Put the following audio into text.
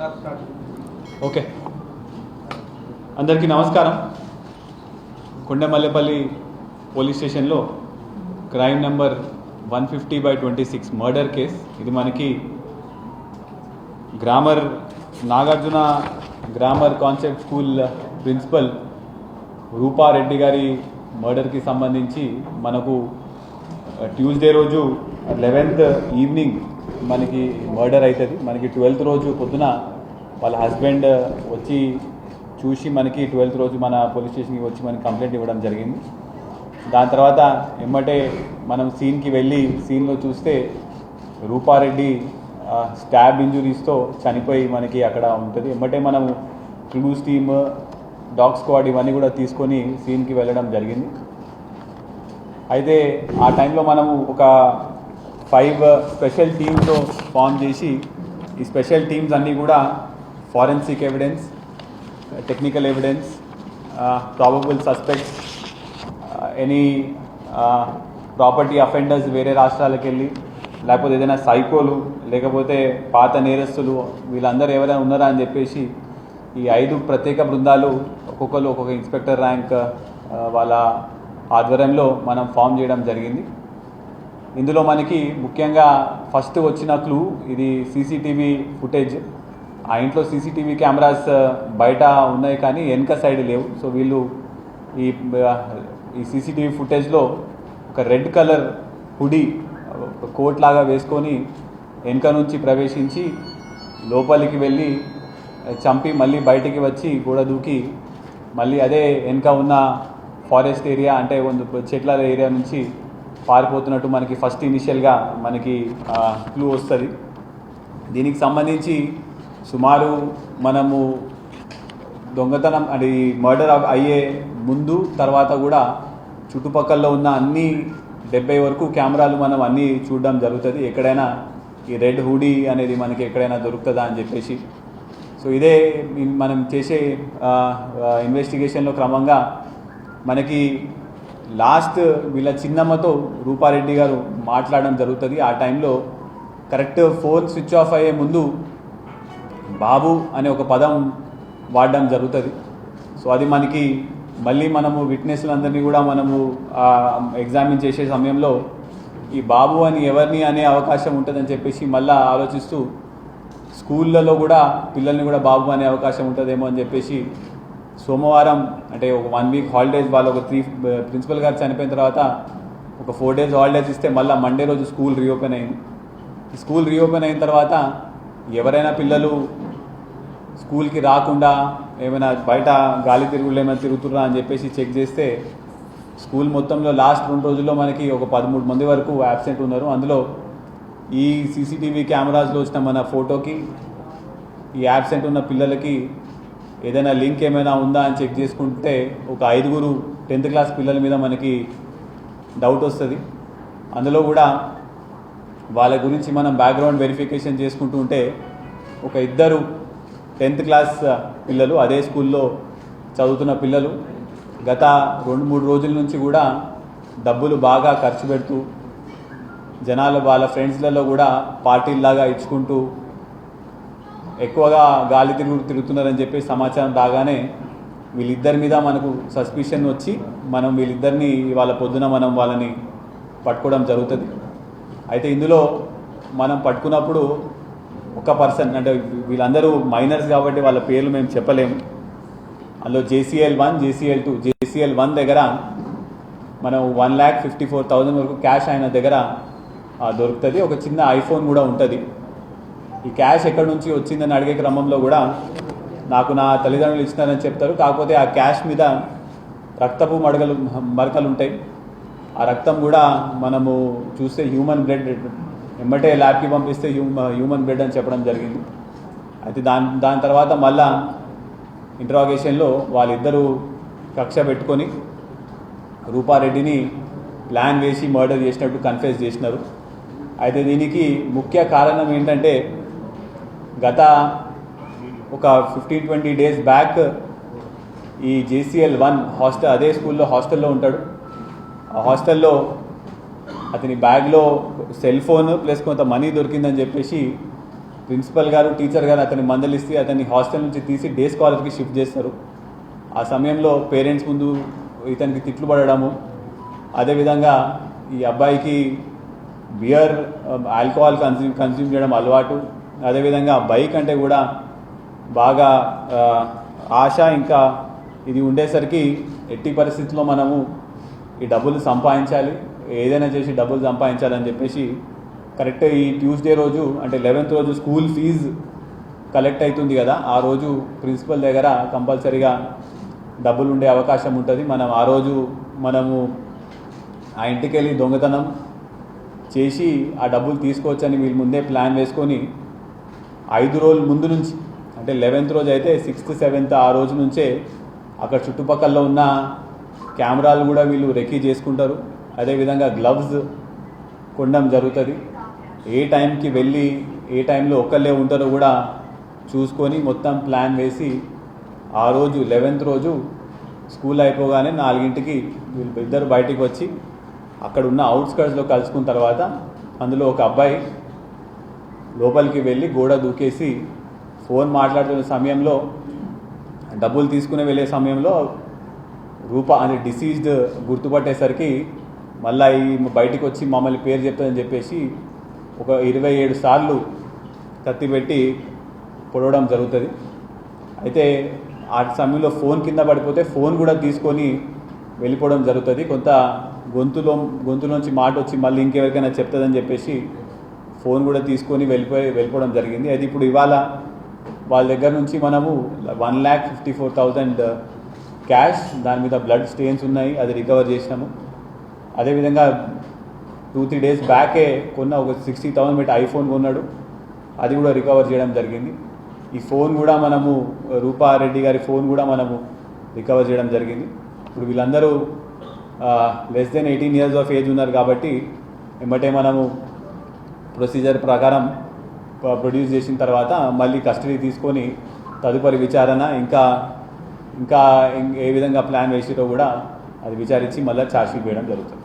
Okay, అందరికీ నమస్కారం. Kondamallepalli police స్టేషన్లో క్రైమ్ నెంబర్ 150/26 మర్డర్ కేస్. ఇది మనకి Nagarjuna grammar concept school principal Rupa Reddy గారి మర్డర్కి సంబంధించి మనకు ట్యూస్డే రోజు 11th ఈవినింగ్ మనకి మర్డర్ అవుతుంది. మనకి 12th రోజు పొద్దున వాళ్ళ హస్బెండ్ వచ్చి చూసి మనకి 12th రోజు మన పోలీస్ స్టేషన్కి వచ్చి మనకి కంప్లైంట్ ఇవ్వడం జరిగింది. దాని తర్వాత ఎమ్మటే మనం సీన్కి వెళ్ళి సీన్లో చూస్తే రూపారెడ్డి స్టాబ్ ఇంజురీస్తో చనిపోయి మనకి అక్కడ ఉంటుంది. ఎమ్మటే మనం క్లూస్ టీమ్, డాగ్ స్క్వాడ్ ఇవన్నీ కూడా తీసుకొని సీన్కి వెళ్ళడం జరిగింది. అయితే ఆ టైంలో మనము ఒక 5 స్పెషల్ టీమ్తో ఫామ్ చేసి ఈ స్పెషల్ టీమ్స్ అన్నీ కూడా forensic evidence, technical evidence, probable suspects, any property offenders వేరే రాష్ట్రాలకు వెళ్ళి, లేకపోతే ఏదైనా సైకోలు, లేకపోతే పాత నేరస్తులు, వీళ్ళందరూ ఎవరైనా ఉన్నారా అని చెప్పేసి ఈ 5 ప్రత్యేక బృందాలు ఒక్కొక్కరు ఒక్కొక్క ఇన్స్పెక్టర్ ర్యాంక్ వాళ్ళ ఆధ్వర్యంలో మనం ఫామ్ చేయడం జరిగింది. ఇందులో మనకి ముఖ్యంగా ఫస్ట్ వచ్చిన క్లూ ఇది సీసీటీవీ ఫుటేజ్. ఆ ఇంట్లో సీసీటీవీ కెమెరాస్ బయట ఉన్నాయి కానీ వెనక సైడ్ లేవు. సో వీళ్ళు ఈ సీసీటీవీ ఫుటేజ్లో ఒక రెడ్ కలర్ హుడీ కోట్ లాగా వేసుకొని వెనక నుంచి ప్రవేశించి లోపలికి వెళ్ళి చంపి మళ్ళీ బయటికి వచ్చి గోడ దూకి మళ్ళీ అదే వెనక ఉన్న ఫారెస్ట్ ఏరియా అంటే చెట్ల ఏరియా నుంచి పారిపోతున్నట్టు మనకి ఫస్ట్ ఇనిషియల్గా మనకి క్లూ వస్తుంది. దీనికి సంబంధించి సుమారు మనము దొంగతనం అది మర్డర్ అయ్యే ముందు తర్వాత కూడా చుట్టుపక్కల ఉన్న అన్ని 70 వరకు కెమెరాలు మనం అన్నీ చూడడం జరుగుతుంది. ఎక్కడైనా ఈ రెడ్ హుడీ అనేది మనకి ఎక్కడైనా దొరుకుతుందా అని చెప్పేసి. సో ఇదే మనం చేసే ఇన్వెస్టిగేషన్లో క్రమంగా మనకి లాస్ట్ వీళ్ళ చిన్నమ్మతో రూపారెడ్డి గారు మాట్లాడడం జరుగుతుంది. ఆ టైంలో కరెక్ట్ ఫోన్ స్విచ్ ఆఫ్ అయ్యే ముందు బాబు అనే ఒక పదం వాడడం జరుగుతుంది. సో అది మనకి మళ్ళీ మనము విట్నెస్లందరినీ కూడా మనము ఎగ్జామిన్ చేసే సమయంలో ఈ బాబు అని ఎవరిని అనే అవకాశం ఉంటుందని చెప్పేసి మళ్ళీ ఆలోచిస్తూ స్కూళ్ళలో కూడా పిల్లల్ని కూడా బాబు అనే అవకాశం ఉంటుందేమో అని చెప్పేసి సోమవారం అంటే ఒక 1 వీక్ హాలిడేస్, వాళ్ళు ఒక 3 ప్రిన్సిపల్ గారు చనిపోయిన తర్వాత ఒక 4 days హాలిడేస్ ఇస్తే మళ్ళీ మండే రోజు స్కూల్ రీఓపెన్ అయింది. స్కూల్ రీఓపెన్ అయిన తర్వాత ఎవరైనా పిల్లలు స్కూల్కి రాకుండా ఏమైనా బయట గాలి తిరుగుళ్ళు ఏమైనా తిరుగుతున్నా అని చెప్పేసి చెక్ చేస్తే స్కూల్ మొత్తంలో లాస్ట్ 2 రోజుల్లో మనకి ఒక 13 మంది వరకు యాబ్సెంట్ ఉన్నారు. అందులో ఈ సీసీటీవీ కెమెరాస్లో వచ్చిన మన ఫోటోకి ఈ యాబ్సెంట్ ఉన్న పిల్లలకి ఏదైనా లింక్ ఏమైనా ఉందా అని చెక్ చేసుకుంటే ఒక 5 10th క్లాస్ పిల్లల మీద మనకి డౌట్ వస్తుంది. అందులో కూడా వాళ్ళ గురించి మనం బ్యాక్గ్రౌండ్ వెరిఫికేషన్ చేసుకుంటూ ఉంటే ఒక 2 10th క్లాస్ పిల్లలు అదే స్కూల్లో చదువుతున్న పిల్లలు గత 2-3 రోజుల నుంచి కూడా డబ్బులు బాగా ఖర్చు పెడుతూ జనాలు వాళ్ళ ఫ్రెండ్స్లలో కూడా పార్టీల్లాగా ఇచ్చుకుంటూ ఎక్కువగా గాలి తిరుగుతున్నారని చెప్పి సమాచారం రాగానే వీళ్ళిద్దరి మీద మనకు సస్పిషన్ వచ్చి మనం వీళ్ళిద్దరిని వాళ్ళ పొద్దున మనం వాళ్ళని పట్టుకోవడం జరుగుతుంది. అయితే ఇందులో మనం పట్టుకున్నప్పుడు ఒక పర్సన్ అంటే వీళ్ళందరూ మైనర్స్ కాబట్టి వాళ్ళ పేర్లు మేము చెప్పలేము. అందులో JCL1, JCL2. JCL1 దగ్గర మనం 1,54,000 వరకు క్యాష్ ఆయన దగ్గర దొరుకుతుంది. ఒక చిన్న ఐఫోన్ కూడా ఉంటుంది. ఈ క్యాష్ ఎక్కడి నుంచి వచ్చిందని అడిగే క్రమంలో కూడా నాకు నా తల్లిదండ్రులు ఇచ్చినారని చెప్తారు. కాకపోతే ఆ క్యాష్ మీద రక్తపు మరకలు ఉంటాయి. ఆ రక్తం కూడా మనము చూస్తే హ్యూమన్ బ్లడ్, ఎమ్మటే ల్యాబ్కి పంపిస్తే హ్యూమన్ బ్లడ్ అని చెప్పడం జరిగింది. అయితే దాని తర్వాత మళ్ళా ఇంటరాగేషన్లో వాళ్ళిద్దరూ కక్ష పెట్టుకొని రూపారెడ్డిని ప్లాన్ వేసి మర్డర్ చేసినట్టు కన్ఫెస్ చేసినారు. అయితే దీనికి ముఖ్య కారణం ఏంటంటే గత ఒక 15-20 days బ్యాక్ ఈ JCL1 హాస్టల్, అదే స్కూల్లో హాస్టల్లో ఉంటాడు. ఆ హాస్టల్లో అతని బ్యాగ్లో సెల్ ఫోన్ ప్లస్ కొంత మనీ దొరికిందని చెప్పేసి ప్రిన్సిపల్ గారు టీచర్ గారు అతన్ని మందలిస్తే అతన్ని హాస్టల్ నుంచి తీసి డే స్కాలర్కి షిఫ్ట్ చేస్తారు. ఆ సమయంలో పేరెంట్స్ ముందు ఇతనికి తిట్లు పడడము, అదేవిధంగా ఈ అబ్బాయికి బియర్ ఆల్కహాల్ కన్జ్యూమ్ చేయడం అలవాటు, అదేవిధంగా బైక్ అంటే కూడా బాగా ఆశ, ఇంకా ఇది ఉండేసరికి ఎట్టి పరిస్థితుల్లో మనము ఈ డబ్బులు సంపాదించాలి, ఏదైనా చేసి డబ్బులు సంపాదించాలని చెప్పేసి కరెక్ట్ ఈ ట్యూస్డే రోజు అంటే 11th రోజు స్కూల్ ఫీజు కలెక్ట్ అవుతుంది కదా, ఆ రోజు ప్రిన్సిపల్ దగ్గర కంపల్సరీగా డబ్బులు ఉండే అవకాశం ఉంటుంది. ఆ రోజు మనము ఆ ఇంటికి వెళ్ళి దొంగతనం చేసి ఆ డబ్బులు తీసుకోవచ్చని వీళ్ళు ముందే ప్లాన్ వేసుకొని 5 రోజుల ముందు నుంచి అంటే 11th రోజు అయితే 6th 7th ఆ రోజు నుంచే అక్కడ చుట్టుపక్కల ఉన్న కెమెరాలు కూడా వీళ్ళు రెక్కీ చేసుకుంటారు. అదేవిధంగా గ్లవ్స్ కొనడం జరుగుతుంది. ఏ టైంకి వెళ్ళి ఏ టైంలో ఒక్కళ్ళే ఉంటారో కూడా చూసుకొని మొత్తం ప్లాన్ వేసి ఆ రోజు 11th రోజు స్కూల్ అయిపోగానే 4ంటికి వీళ్ళు ఇద్దరు బయటికి వచ్చి అక్కడ ఉన్న అవుట్స్కట్స్లో కలుసుకున్న తర్వాత అందులో ఒక అబ్బాయి లోపలికి వెళ్ళి గోడ దూకేసి ఫోన్ మాట్లాడుతున్న సమయంలో డబ్బులు తీసుకుని వెళ్ళే సమయంలో రూప అంటే డిసీజ్డ్ గుర్తుపట్టేసరికి మళ్ళీ ఈ బయటికి వచ్చి మమ్మల్ని పేరు చెప్తుందని చెప్పేసి ఒక 27 సార్లు కత్తి పెట్టి పొడవడం జరుగుతుంది. అయితే ఆ సమయంలో ఫోన్ కింద పడిపోతే ఫోన్ కూడా తీసుకొని వెళ్ళిపోవడం జరుగుతుంది. కొంత గొంతులోంచి మాట వచ్చి మళ్ళీ ఇంకెవరికైనా చెప్తుందని చెప్పేసి ఫోన్ కూడా తీసుకొని వెళ్ళిపోవడం జరిగింది. అది ఇప్పుడు ఇవాళ వాళ్ళ దగ్గర నుంచి మనము 1,54,000 క్యాష్, దాని మీద బ్లడ్ స్టెయిన్స్ ఉన్నాయి, అది రికవర్ చేసినాము. అదేవిధంగా 2-3 డేస్ బ్యాకే కొన్న ఒక 60,000 పెట్టి ఐఫోన్ కొన్నాడు, అది కూడా రికవర్ చేయడం జరిగింది. ఈ ఫోన్ కూడా మనము రూపారెడ్డి గారి ఫోన్ కూడా మనము రికవర్ చేయడం జరిగింది. ఇప్పుడు వీళ్ళందరూ less than 18 years of age ఉన్నారు కాబట్టి ఏమంటే మనము ప్రొసీజర్ ప్రకారం ప్రొడ్యూస్ చేసిన తర్వాత మళ్ళీ కస్టడీ తీసుకొని తదుపరి విచారణ ఇంకా ఏ విధంగా ప్లాన్ వేసిరో కూడా అది విచారించి మళ్ళీ ఛార్జ్షీట్ వేయడం జరుగుతుంది.